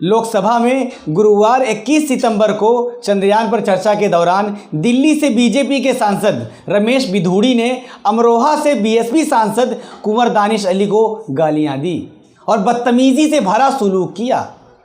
लोकसभा में गुरुवार 21 सितंबर को चंद्रयान पर चर्चा के दौरान दिल्ली से बीजेपी के सांसद रमेश बिधूड़ी ने अमरोहा से बीएसपी सांसद कुंवर दानिश अली को गालियां दी और बदतमीजी से भरा सलूक किया।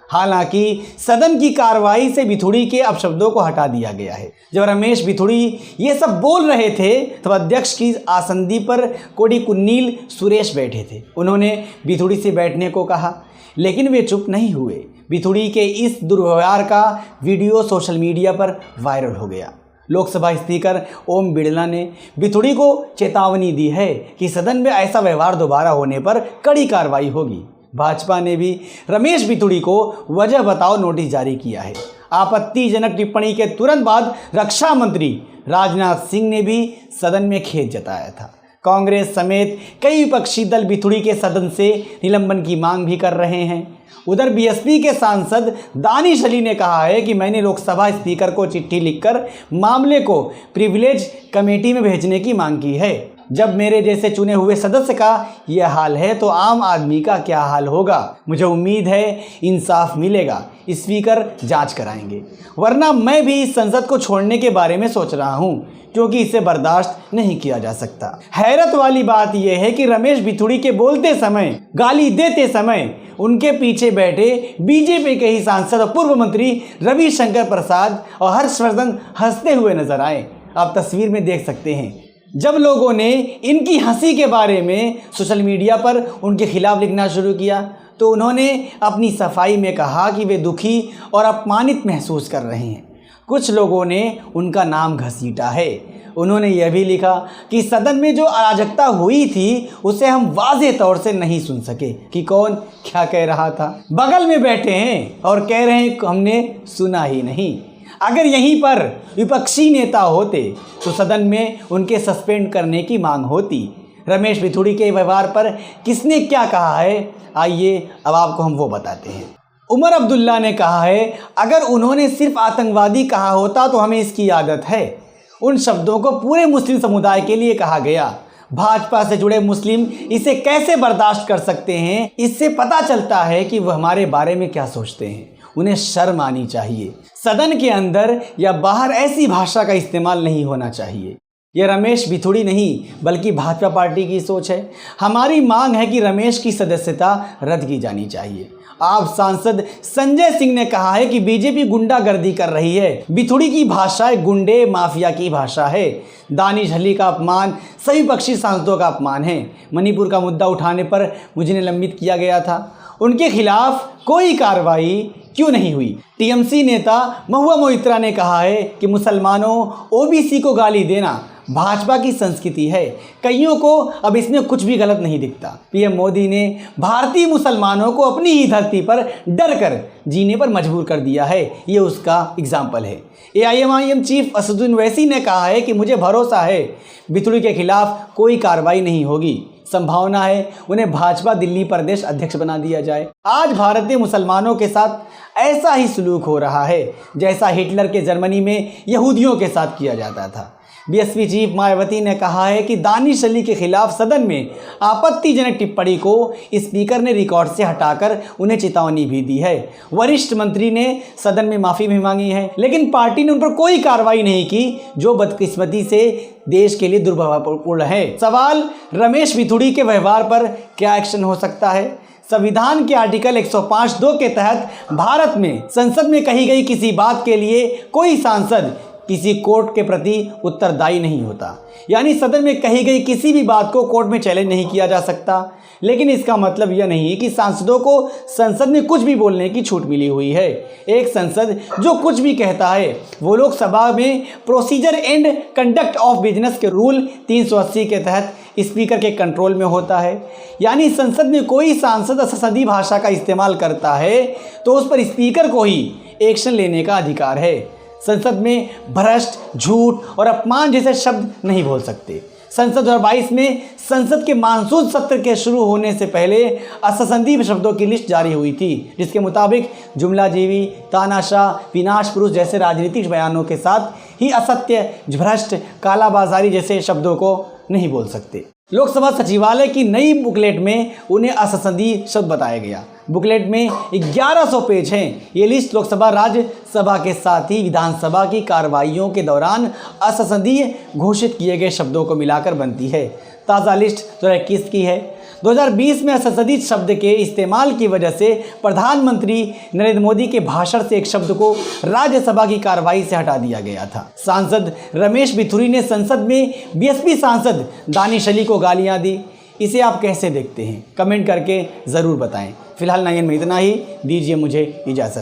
हालांकि सदन की कार्रवाई से बिधूड़ी के अपशब्दों को हटा दिया गया है। जब रमेश बिधूड़ी ये सब बोल रहे थे तब अध्यक्ष की आसंदी पर कोडी कुन्नील सुरेश बैठे थे। उन्होंने बिधूड़ी से बैठने को कहा, लेकिन वे चुप नहीं हुए। बिधूड़ी के इस दुर्व्यवहार का वीडियो सोशल मीडिया पर वायरल हो गया। लोकसभा स्पीकर ओम बिड़ला ने बिधूड़ी को चेतावनी दी है कि सदन में ऐसा व्यवहार दोबारा होने पर कड़ी कार्रवाई होगी। भाजपा ने भी रमेश बिधूड़ी को वजह बताओ नोटिस जारी किया है। आपत्तिजनक टिप्पणी के तुरंत बाद रक्षा मंत्री राजनाथ सिंह ने भी सदन में खेद जताया था। कांग्रेस समेत कई विपक्षी दल बिधूड़ी के सदन से निलंबन की मांग भी कर रहे हैं। उधर बीएसपी के सांसद दानिश अली ने कहा है कि मैंने लोकसभा स्पीकर को चिट्ठी लिखकर मामले को प्रिविलेज कमेटी में भेजने की मांग की है। जब मेरे जैसे चुने हुए सदस्य का यह हाल है तो आम आदमी का क्या हाल होगा। मुझे उम्मीद है इंसाफ मिलेगा। स्पीकर जांच कराएंगे, वरना मैं भी इस संसद को छोड़ने के बारे में सोच रहा हूं, क्योंकि इसे बर्दाश्त नहीं किया जा सकता। हैरत वाली बात यह है कि रमेश बिधूड़ी के बोलते समय, गाली देते समय उनके पीछे बैठे बीजेपी के ही सांसद और पूर्व मंत्री रविशंकर प्रसाद और हर्षवर्धन हंसते हुए नजर आए। आप तस्वीर में देख सकते हैं। जब लोगों ने इनकी हंसी के बारे में सोशल मीडिया पर उनके खिलाफ लिखना शुरू किया तो उन्होंने अपनी सफाई में कहा कि वे दुखी और अपमानित महसूस कर रहे हैं। कुछ लोगों ने उनका नाम घसीटा है। उन्होंने यह भी लिखा कि सदन में जो अराजकता हुई थी उसे हम वाज़े तौर से नहीं सुन सके कि कौन क्या कह रहा था। बगल में बैठे हैं और कह रहे हैं हमने सुना ही नहीं। अगर यहीं पर विपक्षी नेता होते तो सदन में उनके सस्पेंड करने की मांग होती। रमेश बिधूड़ी के व्यवहार पर किसने क्या कहा है, आइए अब आपको हम वो बताते हैं। उमर अब्दुल्ला ने कहा है, अगर उन्होंने सिर्फ आतंकवादी कहा होता तो हमें इसकी आदत है। उन शब्दों को पूरे मुस्लिम समुदाय के लिए कहा गया। भाजपा से जुड़े मुस्लिम इसे कैसे बर्दाश्त कर सकते हैं? इससे पता चलता है कि वह हमारे बारे में क्या सोचते हैं। उन्हें शर्म आनी चाहिए। सदन के अंदर या बाहर ऐसी भाषा का इस्तेमाल नहीं होना चाहिए। यह रमेश बिधूड़ी नहीं बल्कि भाजपा पार्टी की सोच है। हमारी मांग है कि रमेश की सदस्यता रद्द की जानी चाहिए। आप सांसद संजय सिंह ने कहा है कि बीजेपी गुंडागर्दी कर रही है। बिधूड़ी की भाषा गुंडे माफिया की भाषा है। दानिश अली का अपमान सभी विपक्षी सांसदों का अपमान है। मणिपुर का मुद्दा उठाने पर मुझे निलंबित किया गया था, उनके खिलाफ कोई कार्रवाई क्यों नहीं हुई? टीएमसी नेता महुआ मोइत्रा ने कहा है कि मुसलमानों ओबीसी को गाली देना भाजपा की संस्कृति है। कईयों को अब इसमें कुछ भी गलत नहीं दिखता। पीएम मोदी ने भारतीय मुसलमानों को अपनी ही धरती पर डर कर जीने पर मजबूर कर दिया है। ये उसका एग्जाम्पल है। एआईएमआईएम चीफ असदुद्दीन ओवैसी ने कहा है कि मुझे भरोसा है बिधूड़ी के खिलाफ कोई कार्रवाई नहीं होगी। संभावना है उन्हें भाजपा दिल्ली प्रदेश अध्यक्ष बना दिया जाए। आज भारतीय मुसलमानों के साथ ऐसा ही सलूक हो रहा है जैसा हिटलर के जर्मनी में यहूदियों के साथ किया जाता था। बीएसपी चीफ मायावती ने कहा है कि दानिश अली के खिलाफ सदन में आपत्तिजनक टिप्पणी को स्पीकर ने रिकॉर्ड से हटाकर उन्हें चेतावनी भी दी है। वरिष्ठ मंत्री ने सदन में माफ़ी भी मांगी है, लेकिन पार्टी ने उन पर कोई कार्रवाई नहीं की, जो बदकिस्मती से देश के लिए दुर्भावनापूर्ण है। सवाल रमेश बिधूड़ी के व्यवहार पर क्या एक्शन हो सकता है? संविधान के आर्टिकल 105(2) के तहत भारत में संसद में कही गई किसी बात के लिए कोई सांसद किसी कोर्ट के प्रति उत्तरदायी नहीं होता। यानी सदन में कही गई किसी भी बात को कोर्ट में चैलेंज नहीं किया जा सकता। लेकिन इसका मतलब यह नहीं कि सांसदों को संसद में कुछ भी बोलने की छूट मिली हुई है। एक संसद जो कुछ भी कहता है वो लोकसभा में procedure and conduct of business के रूल 380 के तहत स्पीकर के कंट्रोल में होता है। यानी संसद में कोई सांसद असंसदीय भाषा का इस्तेमाल करता है तो उस पर स्पीकर को ही एक्शन लेने का अधिकार है। संसद में भ्रष्ट, झूठ और अपमान जैसे शब्द नहीं बोल सकते। संसद 2022 में संसद के मानसून सत्र के शुरू होने से पहले असंसदीय शब्दों की लिस्ट जारी हुई थी, जिसके मुताबिक जुमलाजीवी, तानाशाह, विनाश पुरुष जैसे राजनीतिक बयानों के साथ ही असत्य, भ्रष्ट, कालाबाजारी जैसे शब्दों को नहीं बोल सकते। लोकसभा सचिवालय की नई बुकलेट में उन्हें असंसदीय शब्द बताया गया। बुकलेट में 1100 पेज हैं। ये लिस्ट लोकसभा राज्यसभा के साथ ही विधानसभा की कार्रवाइयों के दौरान असंसदीय घोषित किए गए शब्दों को मिलाकर बनती है। ताज़ा लिस्ट 2021 की है। 2020 में असंसदीय शब्द के इस्तेमाल की वजह से प्रधानमंत्री नरेंद्र मोदी के भाषण से एक शब्द को राज्यसभा की कार्रवाई से हटा दिया गया था। सांसद रमेश बिधूड़ी ने संसद में बीएसपी सांसद दानिश अली को गालियां दी। इसे आप कैसे देखते हैं? कमेंट करके ज़रूर बताएं। फिलहाल नायन में इतना ही, दीजिए मुझे इजाज़त।